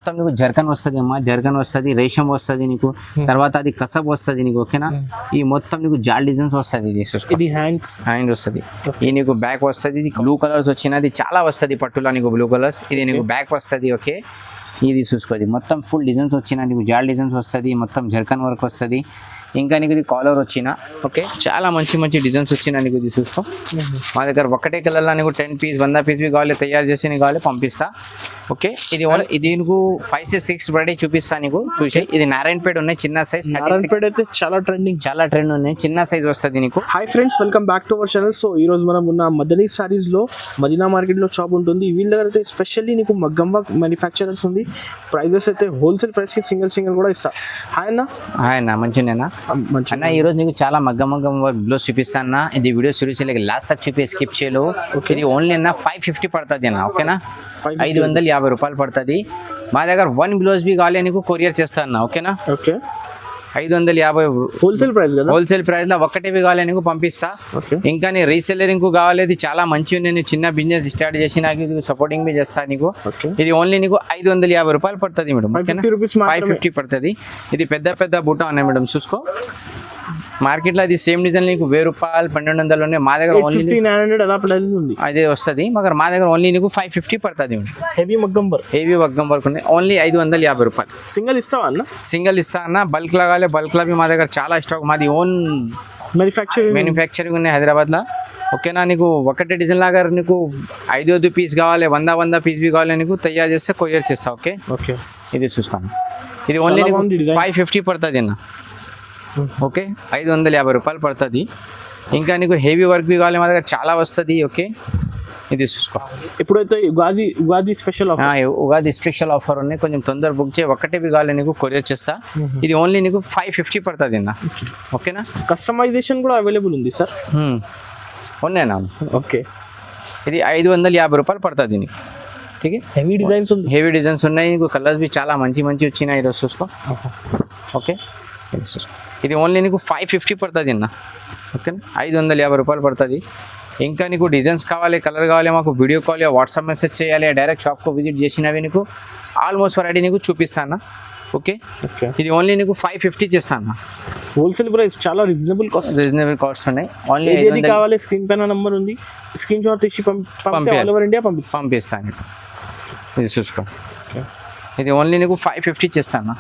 మొత్తం నీకు జర్కన్ వస్తుంది అమ్మా, జర్కన్ వస్తుంది, రేషం వస్తుంది నీకు, తర్వాత అది కసబ్ వస్తుంది నీకు. ఓకేనా, ఈ మొత్తం నీకు జాల్ డిజైన్స్ వస్తుంది. ఇది హ్యాండ్ వస్తుంది. ఇది నీకు బ్యాక్ వస్తుంది. ఇది బ్లూ కలర్స్ వచ్చినది చాలా వస్తుంది పట్టులో నీకు బ్లూ కలర్స్. ఇది నీకు బ్యాక్ వస్తుంది. ఓకే, ఇది చూసుకోది మొత్తం ఫుల్ డిజైన్స్ వచ్చిన నీకు జాల్ డిజైన్స్ వస్తుంది, మొత్తం జర్కన్ వర్క్ వస్తుంది. ఇంకా నీకు ఇది కాలర్ వచ్చిన. ఓకే, చాలా మంచి మంచి డిజైన్స్ వచ్చిన నీకు. ఇది చూసుకో, మా దగ్గర ఒకటే కలర్లో నీకు 10 పీస్ 100 పీస్ కావాలి, తయారు చేసి నీకు కావాలి పంపిస్తా. ఓకే, ఇది నీకు 5 to 6 బర్త్డే చూపిస్తా నీకు. చూసే ఇది నారాయణపేట ఉన్నాయి, చిన్న సైజ్. నారాయణపేట అయితే చాలా ట్రెండ్ ఉన్నాయి, చిన్న సైజ్ వస్తుంది నీకు. Hi friends, welcome back to our channel. So ఈ రోజు మనం ఉన్న మదనీ సారీస్ లో మదీనా మార్కెట్ లో షాప్ ఉంటుంది. వీళ్ళ దగ్గర అయితే స్పెషల్లీ నీకు మగ్గం వర్క్ మ్యానుఫ్యాక్చరర్స్ ఉంది. ప్రైజెస్ అయితే హోల్సేల్ ప్రైస్ కి సింగిల్ కూడా ఇస్తా. హాయ్ అన్న, మంచిగా అన్న. ఈ రోజు నీకు చాలా మగ్గం వర్క్ బ్లౌజ్ చూపిస్తా అన్న. ఇది వీడియో సిరీస్ లాస్ట్ తక్ చూపి స్కిప్ చేయలేదు. ఇది ఓన్లీ అన్న 550 పడుతుంది అన్న. ఓకేనా, 550 రూపాయలు పడుతుంది. మా దగ్గర 1 బ్లౌజ్ బి కావాలి నీకు కొరియర్ చేస్తా అన్న. ఓకేనా, ఓకే, 550 హోల్సేల్ ప్రైస్ కదా. హోల్సేల్ ప్రైస్ లో ఒకటివి కావాలి నీకు పంపిస్తా. ఇంకా నీ రీసెల్లరింగ్ కావాలి, ఇది చాలా మంచిగా. నేను చిన్న బిజినెస్ స్టార్ట్ చేసి నాకు సపోర్టింగ్ బి చేస్తా నీకు. ఇది ఓన్లీ నీకు 550 రూపాయలు పడుతుంది మేడం. 550 పడుతుంది. ఇది పెద్ద బూట ఉన్నాయి మేడం, చూసుకో. మార్కెట్ లో అది సేమ్ డిజైన్ నీకు 1000 రూపాయలు 1200 ఉన్నాయి. మా దగ్గర ఓన్లీ 1500 అలా ప్రైస్ ఉంది, అదే వస్తుంది. మగర్ మా దగ్గర ఓన్లీ నీకు 550 పడుతుంది. హెవీ మగ్గం వర్క్ ఉన్నాయి. ఓన్లీ 550 రూపాయలు. సింగిల్ ఇస్తావా అన్న? సింగిల్ ఇస్తా అన్న. బల్క్ లాగాలి, బల్క్ లా మా దగ్గర చాలా స్టాక్. మాది ఓన్ మ్యానుఫ్యాక్చరింగ్ ఉన్నాయి హైదరాబాద్ లో. ఓకేనా, నీకు ఒకటే డిజైన్ లాగా నీకు 5 పీస్ కావాలి, 100 పీస్ బి కావాలి నీకు తయారు చేస్తే కొరియర్ చేస్తా. ఓకే, ఇది చూస్తాను. ఇది ఓన్లీ 550 పడుతుంది అన్న. ఓకే, 550 రూపాయలు పడుతుంది. ఇంకా నీకు హెవీ వర్క్ బి కావాలి, మా దగ్గర చాలా వస్తుంది. ఓకే, ఇది చూసుకో. ఇప్పుడైతే ఉగాది స్పెషల్ ఆఫర్ ఉన్నాయి. కొంచెం తొందర బుక్ చేయి, ఒకటే బి కావాలి నీకు కొరియర్ చేస్తా. ఇది ఓన్లీ నీకు 550 పడుతుంది అన్న. ఓకేనా, కస్టమైజేషన్ కూడా అవైలబుల్ ఉంది సార్. ఉన్నాయన్నా. ఓకే, ఇది 550 రూపాయలు పడుతుంది నీకు. ठीक है, హెవీ డిజైన్స్ ఉన్నాయి నీకు. కలర్స్ బి చాలా మంచి వచ్చినాయి. ఈరోజు చూసుకో. ఓకే, ఇది ఓన్లీ నీకు 550 పడుతుంది అన్న. ఓకేనా, 550 రూపాయలు పడుతుంది. ఇంకా నీకు డిజైన్స్ కావాలి, కలర్ కావాలి, మాకు వీడియో కాల్ వాట్సాప్ మెసేజ్ చేయాలి, డైరెక్ట్ షాప్కు విజిట్ చేసినవి నీకు ఆల్మోస్ట్ వెరైటీ నీకు చూపిస్తాను. ఓకే, ఇది ఓన్లీ నీకు 550 చేస్తాను. హోల్సేల్ ప్రైస్ చాలా రీజనబుల్ కాస్ట్ ఉన్నాయి. ఓన్లీ ఏది కావాలి స్క్రీన్ పైన నెంబర్ ఉంది, స్క్రీన్ షాట్ తీసి ఆల్ ఓవర్ ఇండియా పంపిస్తాను. ఇది చూసుకో. ఇది ఓన్లీ నీకు 550 చేస్తాను.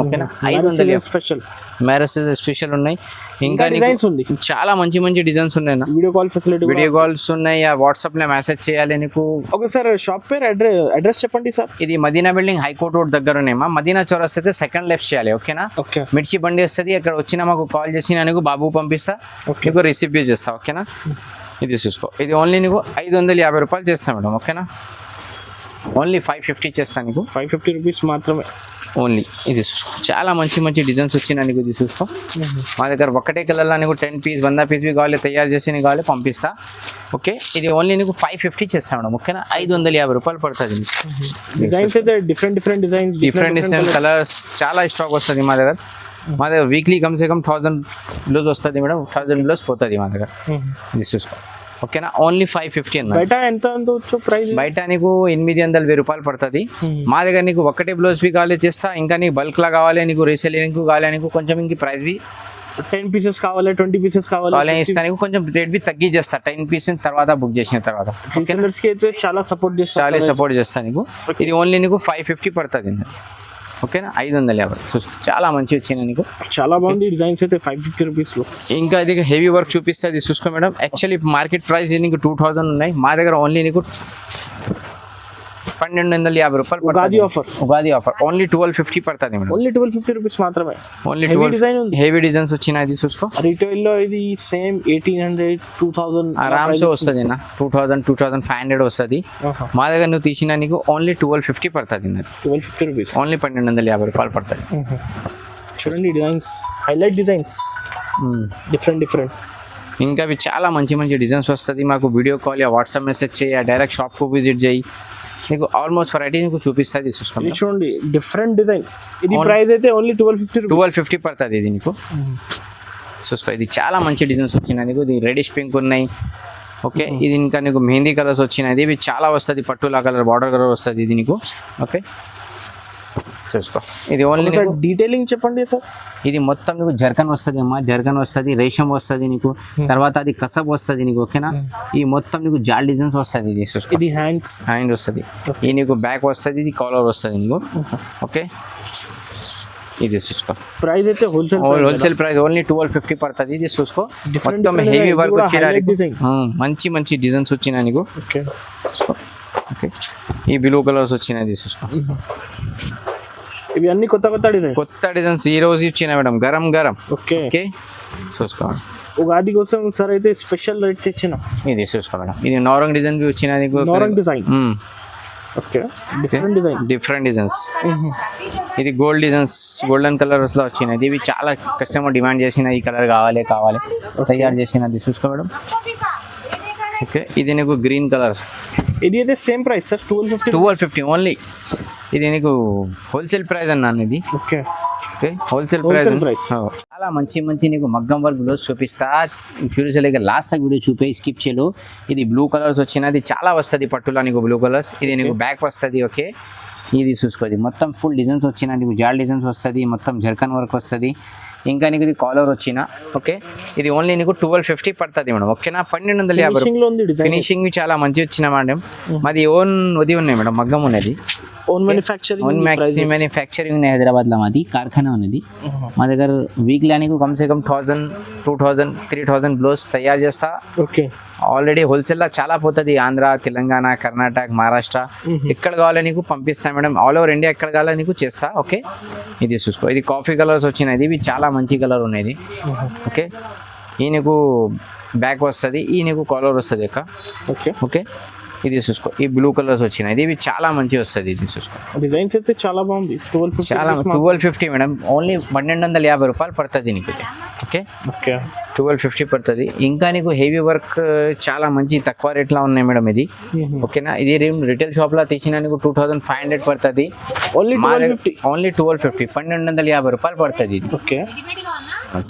ఓకేనా, 500 స్పెషల్ మ్యారేజెస్ స్పెషల్ ఉన్నాయి. ఇంకా డిజైన్స్ ఉంది, చాలా మంచి డిజైన్స్ ఉన్నాయి. Video call facility, video calls ఉన్నాయి. వాట్సాప్ లో మెసేజ్ చేయాలి నీకు. ఓకే సార్, షాప్ పేరు అడ్రస్ చెప్పండి సార్. ఇది మదీనా బిల్డింగ్ హైకోర్ట్ రోడ్ దగ్గర ఉన్నాయమ్మా. మదీనా చౌరస్తా అయితే సెకండ్ లెఫ్ట్ చేయాలి. ఓకేనా, మిర్చి బండి వస్తుంది. అక్కడ వచ్చినా మాకు కాల్ చేసినా నీకు బాబు పంపిస్తా, నీకు రిసీవ్ చేస్తా. ఓకేనా, ఇది చూసుకో. ఇది ఓన్లీ నీకు 550 రూపాయలు చేస్తా మేడం. ఓకేనా, ఓన్లీ 550 చేస్తాను నీకు. 550 రూపీస్ మాత్రమే ఓన్లీ. ఇది చూసుకో, చాలా మంచి డిజైన్స్ వచ్చినా నీకు. ఇది చూసుకో, మా దగ్గర ఒకటే కలర్లో నీకు 10 పీస్ 100 పీస్ కావాలి, తయారు చేసి నీకు కావాలి పంపిస్తా. ఓకే, ఇది ఓన్లీ నీకు 550 చేస్తాను మేడం. ఓకేనా, 550 రూపాయలు పడుతుంది. డిజైన్స్ అయితే డిఫరెంట్ డిజైన్స్ కలర్స్ చాలా స్టాక్ వస్తుంది మా దగ్గర. వీక్లీ కమ్సే కమ్ 1000 బ్లౌజ్ వస్తుంది మేడం. 1000 బ్లౌజ్ పోతుంది మా దగ్గర. ఇది చూసుకో. ఓకేనా, ఓన్లీ 550 అన్న. బయట ఎంత ప్రైస్? బయట నీకు 800 రూపాయలు పడుతుంది. మా దగ్గర నీకు ఒకటే బ్లౌజ్ బి కావాలి చేస్తా. ఇంకా నీకు బల్క్ లా కావాలి, నీకు రీసెల్లింగ్ కావాలి నీకు కొంచెం ఇంక ప్రైస్ బి 10 పీసెస్ కావాలి, 20 పీసెస్ కావాలి ఇస్తా నీకు. కొంచెం రేట్ బి తగ్గి చేస్తా 10 పీసెస్ తర్వాత బుక్ చేసిన తర్వాత. చాలా సపోర్ట్ చేస్తా నీకు. ఇది ఓన్లీ నీకు 550 పడుతుంది. ఓకేనా, 550. చాలా మంచి వచ్చింది నీకు, చాలా బాగుంది. డిజైన్స్ అయితే 550 రూపీస్ లో. ఇంకా ఇది హెవీ వర్క్ చూపిస్తుంది. చూసుకో మేడం. యాక్చువల్లీ మార్కెట్ ప్రైస్ నీకు 2000 ఉన్నాయి. మా దగ్గర ఓన్లీ నీకు 1250 రూపాయలు. ఉగాది ఆఫర్ ఓన్లీ 1250 పడుతుంది మేడం. ఓన్లీ 1250 రూపీస్ మాత్రమే. ఓన్లీ హెవీ డిజైన్స్ వచ్చినాయి. అది చూసుకో. రిటైల్ లో ఇది సేమ్ 1800 2000 ఆరామ్సే వస్తుంది అన్న. 2000 2500 వస్తుంది. మా దగ్గర నువ్వు తీసిన నీకు ఓన్లీ 1250 పడుతుంది. 1250 రూపీస్, ఓన్లీ 1250 రూపాయలు పడుతుంది. చూడండి డిజైన్స్, హైలైట్ డిజైన్స్, డిఫరెంట్. ఇంకా అవి చాలా మంచి డిజైన్స్ వస్తుంది. మాకు వీడియో కాల్ వాట్సాప్ మెసేజ్ చేయి, డైరెక్ట్ షాప్కు విజిట్ చేయి, నీకు ఆల్మోస్ట్ వెరైటీ నీకు చూపిస్తుంది. చూడండి డిఫరెంట్ డిజైన్. ఇది ప్రైస్ అయితే ఓన్లీ 1250 పడుతుంది. ఇది నీకు చూసుకో. ఇది చాలా మంచి డిజైన్స్ వచ్చినాయి నీకు. ఇది రెడిష్ పింక్ ఉన్నాయి. ఓకే, ఇది ఇంకా నీకు మెహందీ కలర్స్ వచ్చినాయి. ఇది చాలా వస్తుంది. పట్టులా కలర్ బార్డర్ కలర్ వస్తుంది ఇది నీకు. ఓకే, చూసుకో ఇది ఓన్లీ సార్ డీటెయిలింగ్ చెప్పండి సార్. ఇది మొత్తం నీకు జర్కన్ వస్తుంది అమ్మా, జర్కన్ వస్తుంది, రేషం వస్తుంది నీకు, తర్వాత అది కసబ్ వస్తుంది నీకు, ఓకేనా. ఈ మొత్తం నీకు జాల్ డిజైన్స్ వస్తుంది. ఇది చూసుకో, ఇది హ్యాండ్ వస్తుంది. ఇది నీకు బ్యాక్ వస్తుంది, ఇది కాలర్ వస్తుంది నీకు, ఓకే. ఇది చూసుకో ప్రైస్ అయితే హోల్సేల్ ప్రైస్ ఓన్లీ 1250 పడుతుంది. ఇది చూసుకో మొత్తం హెవీ వర్క్ వచ్చిన మంచి మంచి డిజైన్స్ వచ్చినాయి నీకు, ఓకే. ఓకే ఈ బ్లూ కలర్స్ వచ్చినాయి చూసుకో. ఇవి అన్ని కొత్త డిజైన్స్ ఈ రోజు ఇచ్చిన మేడం, గరం ఓకే. ఓకే చూసుకో. ఉగాది కోసం సార్ అయితే స్పెషల్ రేట్ తెచ్చిన. ఇది చూసుకో మేడం, ఇది నారంగ్ డిజైన్ వచ్చిన నీకు, డిజైన్ ఓకే. Different designs. ఇది గోల్డ్ డిజైన్స్, గోల్డెన్ కలర్స్ లో వచ్చినాయి. ఇవి చాలా కస్టమర్ డిమాండ్ చేసిన ఈ కలర్ కావాలి తయారు చేసినది చూసుకో మేడం, ఓకే. ఇది నీకు గ్రీన్ కలర్, ఇది అయితే సేమ్ ప్రైస్ సార్ 1250 ఓన్లీ. ఇది నీకు హోల్సేల్ ప్రైస్ అన్నాను ఇది, ఓకే. Okay wholesale price. చాలా మంచి మంచి నీకు మగ్గం వర్క్ బ్లౌజ్ చూపిస్తా, చూసేలేక లాస్ట్ వీడియో చూపే స్కిప్ చేయలు. ఇది బ్లూ కలర్స్ వచ్చినది చాలా వస్తుంది పట్టులో నీకు బ్లూ కలర్స్. ఇది నీకు బ్యాక్ వస్తుంది, ఓకే. ఇది చూసుకోది మొత్తం ఫుల్ డిజైన్స్ వచ్చిన నీకు జాల్ డిజైన్స్ వస్తుంది, మొత్తం జర్కన్ వర్క్ వస్తుంది. ఇంకా నీకు ఇది కాలర్ వచ్చిన, ఓకే. ఇది ఓన్లీ నీకు 1250 పడుతుంది మేడం, ఓకేనా. 1250 ఫినిషింగ్ చాలా మంచి వచ్చిన మేడం. మాది ఓన్ ఉది ఉన్నాయి మేడం, మగ్గం ఉన్నది, ఓన్ మ్యానుఫ్యాక్చరింగ్ ఉన్నాయి హైదరాబాద్లో. మాది కార్ఖానా ఉన్నది. మా దగ్గర వీక్లీ నీకు కమ్సే కమ్ 1000, 2000, 3000 బ్లౌజ్ తయారు చేస్తా, ఓకే. ఆల్రెడీ హోల్సేల్లో చాలా పోతుంది. ఆంధ్ర, తెలంగాణ, కర్ణాటక, మహారాష్ట్ర ఎక్కడ కావాలో నీకు పంపిస్తా మేడం. ఆల్ ఓవర్ ఇండియా ఎక్కడ కావాలో నీకు చేస్తా, ఓకే. ఇది చూసుకో, ఇది కాఫీ కలర్స్ వచ్చినాయి. ఇవి చాలా మంచి కలర్ ఉన్నాయి, ఓకే. ఈ నీకు బ్యాక్ వస్తుంది, ఈ నీకు కాలర్ వస్తుంది అక్క, ఓకే. ఓకే. ఇది చూసుకో, ఈ బ్లూ కలర్స్ వచ్చినాయి. ఇవి చాలా మంచి వస్తుంది. ఇది చూసుకో, డిజైన్స్ అయితే చాలా బాగుంది. 1250 మేడం, ఓన్లీ 1250 రూపాయలు పడుతుంది నీకు, ఓకే. 1250 పడుతుంది. ఇంకా నీకు హెవీ వర్క్ చాలా మంచి తక్కువ రేట్లో ఉన్నాయి మేడం ఇది, ఓకేనా. ఇది రిటైల్ షాప్లో తెచ్చిన నీకు 2500 పడుతుంది, ఓన్లీ 1250 1250 రూపాయలు పడుతుంది ఇది, ఓకే.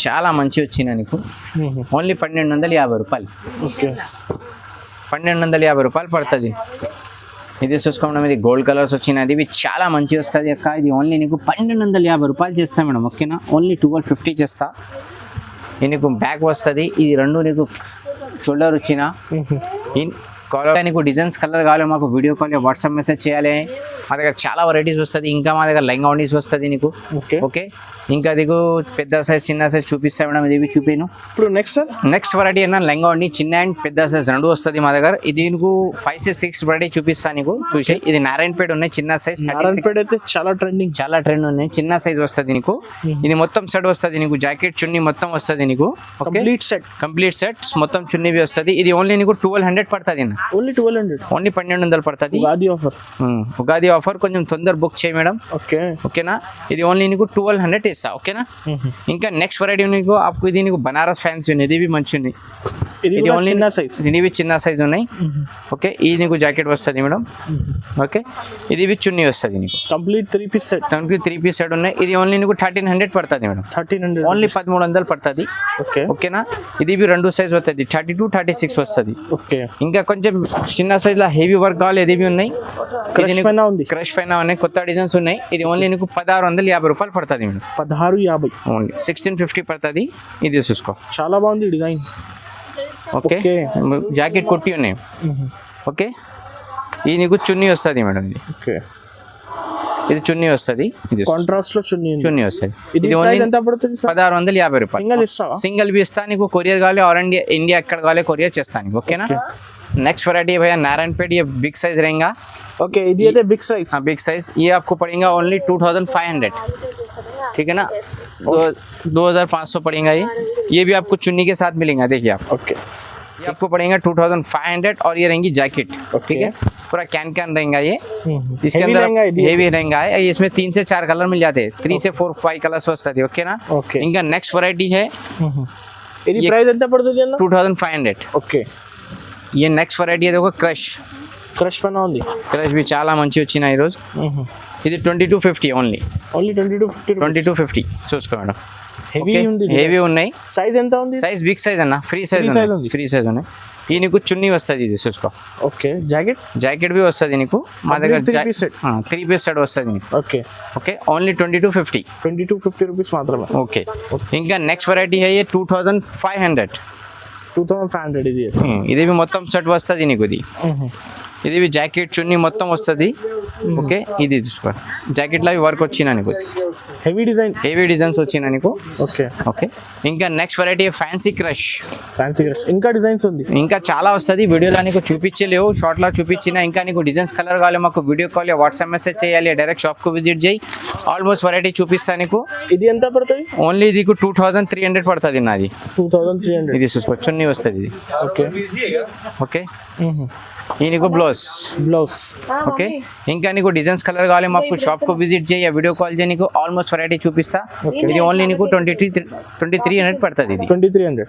చాలా మంచి వచ్చిన నీకు ఓన్లీ 1250 రూపాయలు, ఓకే. 1250 రూపాయలు పడుతుంది. ఇది చూసుకోవడం, ఇది గోల్డ్ కలర్స్ వచ్చినది. ఇవి చాలా మంచి వస్తుంది అక్క. ఇది ఓన్లీ నీకు 1250 రూపాయలు చేస్తా మేడం, ఓకేనా. ఓన్లీ 1250 చేస్తా. ఇది నీకు బ్యాక్ వస్తుంది, ఇది రెండు నీకు షోల్డర్ వచ్చిన కాలర్. నీకు డిజైన్స్ కలర్ కావాలి మాకు వీడియో కాల్ వాట్సాప్ మెసేజ్ చేయాలి. మా దగ్గర చాలా వెరైటీస్ వస్తుంది. ఇంకా మా దగ్గర లెంగా ఉండీస్ వస్తుంది నీకు, ఓకే. ఇంకా నీకు పెద్ద సైజ్ చిన్న సైజ్ చూపిస్తా మేడం. ఇది చూపిను ఇప్పుడు. నెక్స్ట్ వెరైటీ అన్న లెంగా ఉండి చిన్న అండ్ పెద్ద సైజ్ రెండు వస్తుంది మా దగ్గర. ఇది నీకు 5 to 6 వెరైటీ చూపిస్తా నీకు, చూసి. ఇది నారాయణపేట ఉన్నాయి చిన్న సైజ్, నారాయణపేట అయితే చాలా ట్రెండ్ ఉన్నాయి. చిన్న సైజ్ వస్తుంది నీకు. ఇది మొత్తం సెట్ వస్తుంది నీకు, జాకెట్ చున్నీ మొత్తం వస్తుంది నీకు, కంప్లీట్ సెట్ మొత్తం చున్నీవి వస్తుంది. ఇది ఓన్లీ నీకు 1200 పడుతుంది, ఓన్లీ 1200 పడుతుంది. ఉగాది ఆఫర్ కొంచెం తొందర బుక్ చేయి మేడం, ఓకేనా. ఇది ఓన్లీ నీకు 1200 ఇస్తా, ఓకేనా. ఇంకా నెక్స్ట్ వెరైటీ నీకు ఇది నీకు బనారస్ ఫ్యాన్సీ ఉన్నాయి. ఇది మంచి ఉన్నాయి. ఇది ఓన్లీ ఇవి చిన్న సైజ్ ఉన్నాయి, ఓకే. ఇది నీకు జాకెట్ వస్తుంది మేడం, ఓకే. ఇది చున్నీ వస్తుంది నీకు, కంప్లీట్ 3 పీస్ సెట్ ఉన్నాయి. ఇది ఓన్లీ నీకు 1300 పడుతుంది మేడం, ఓన్లీ 1300 పడుతుంది, ఓకేనా. ఇది రెండు సైజ్ వస్తుంది, 32, 36 వస్తుంది, ఓకే. ఇంకా కొంచెం చిన్న సైజ్ లో హెవీ వర్క్ కావాలి. ఇది ఉన్నాయి, క్రష్ పైన ఉన్నాయి, కొత్త డిజైన్స్ ఉన్నాయి. ఇది ఓన్లీ నీకు 1650 రూపాయలు పడుతుంది మేడం, 1650 ఓన్లీ 1650 పడుతుంది. ఇది చూసుకో, చాలా బాగుంది డిజైన్, ఓకే. జాకెట్ కొట్టి ఉన్నాయి, ఓకే. ఇది నీకు చున్నీ వస్తుంది మేడం, ఇది ఓకే. ఇది చున్నీ వస్తుంది, ఇది కాంట్రాస్ట్ లో చున్నీ వస్తుంది. ఇది ఓన్లీ 1650 రూపాయలు. సింగిల్ పీస్ ఇస్తా నీకు. కొరియర్ కావాలి ఆల్ ఇండియా ఎక్కడ కావాలి కొరియర్ చేస్తాను, ఓకేనా. नेक्स्ट वैरायटी है भैया नारायणपेट, ये बिग साइज रहेगा। ओके ये तो बिग साइज, हाँ बिग साइज। ये आपको पड़ेगा ओनली 2500, ठीक है ना। 2500 पड़ेगा ये भी आपको चुन्नी के साथ मिलेगा, देखिए आप। ओके ये आपको पड़ेगा 2500 और ये रहेंगी जैकेट, ठीक है। पूरा कैन रहेगा ये, इसके अंदर हेवी रहेगा है। इसमें 3 से 4 कलर मिल जाते हैं, 3 से 4 5 कलर्स वस्तది, ओके ना। इनका नेक्स्ट वैरायटी है, ఇది ప్రైస్ ఎంత పడుతుంది అన్న? 2500। ఓకే ये नेक्स्ट वैरायटी है, देखो క్రష్ పైన ఉంది। క్రష్ भी చాలా మంచి వచ్చిన ఈ రోజు। ఇది 2250 ఓన్లీ 2250 చూసుకో మేడం। హెవీ ఉంది, హెవీ ఉన్నాయి। సైజ్ ఎంత ఉంది? సైజ్ బిగ్ సైజ్ అన్న, ఫ్రీ సైజ్ ఉన్నాయి। ఈ నీకు చున్నీ వస్తుంది ఇది చూసుకో. ఓకే జాకెట్ జాకెట్ బి వస్తుంది నీకు మా దగ్గర three piece set. 3 piece set వస్తుంది నీకు. Okay okay only 2250. 2250 రూపీస్ మాత్రమే. ఓకే ఇంకా నెక్స్ట్ వెరైటీ అయ్యే 2500. 2500 ఇది. ఇది మొత్తం సెట్ వస్తుంది నీకు. ఇది జాకెట్ చున్నీ మొత్తం వస్తుంది. ఓకే ఇది చూసుకో జాకెట్లో వర్క్ వచ్చిన నీకు, హెవీ డిజైన్స్ వచ్చిన నీకు. ఓకే ఓకే ఇంకా నెక్స్ట్ వెరైటీ ఫ్యాన్సీ క్రష్. ఇంకా డిజైన్స్ ఉంది, ఇంకా చాలా వస్తుంది. వీడియోలో నీకు చూపించలేవు, షార్ట్లో చూపించిన. ఇంకా నీకు డిజైన్స్ కలర్ కావాలి మాకు వీడియో కాల్ వాట్సాప్ మెసేజ్ చేయాలి, డైరెక్ట్ షాప్కు విజిట్ చేయి. ఆల్మోస్ట్ వెరైటీ చూపిస్తాను నీకు. ఇది ఎంత పడుతుంది? ఓన్లీ ఇది 2300 పడుతుంది నాది. 2300 ఇది చూసుకో చున్నీ వస్తుంది ఇది. ఓకే ఓకే ఈ నీకు బ్లౌజ్. ఓకే ఇంకా నీకు డిజైన్స్ కలర్ కావాలి మాకు షాప్కు విజిట్ చేయి, వీడియో కాల్ చేయి. నీకు ఆల్మోస్ట్ వెరైటీ చూపిస్తా. ఇది ఓన్లీ నీకు 2300 పడుతుంది ఇది. 2300